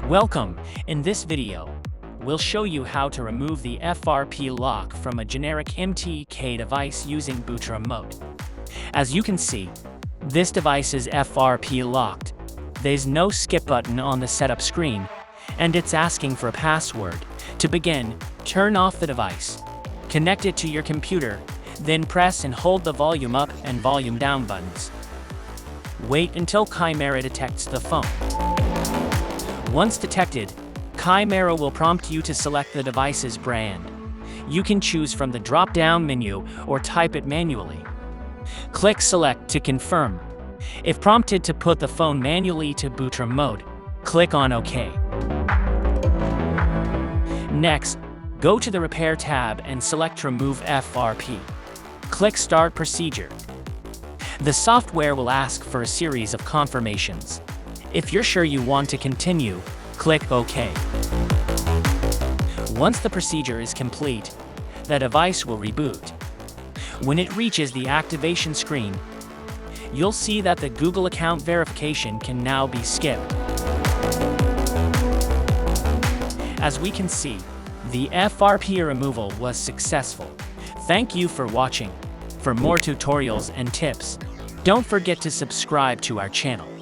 Welcome! In this video, we'll show you how to remove the FRP lock from a generic MTK device using boot remote. As you can see, this device is FRP locked. There's no skip button on the setup screen, and it's asking for a password. To begin, turn off the device. Connect it to your computer, then press and hold the volume up and volume down buttons. Wait until Chimera detects the phone. Once detected, Chimera will prompt you to select the device's brand. You can choose from the drop-down menu or type it manually. Click Select to confirm. If prompted to put the phone manually to boot remote, click on OK. Next, go to the Repair tab and select Remove FRP. Click Start Procedure. The software will ask for a series of confirmations. If you're sure you want to continue, click OK. Once the procedure is complete, the device will reboot. When it reaches the activation screen, you'll see that the Google account verification can now be skipped. As we can see, the FRP removal was successful. Thank you for watching. For more tutorials and tips, don't forget to subscribe to our channel.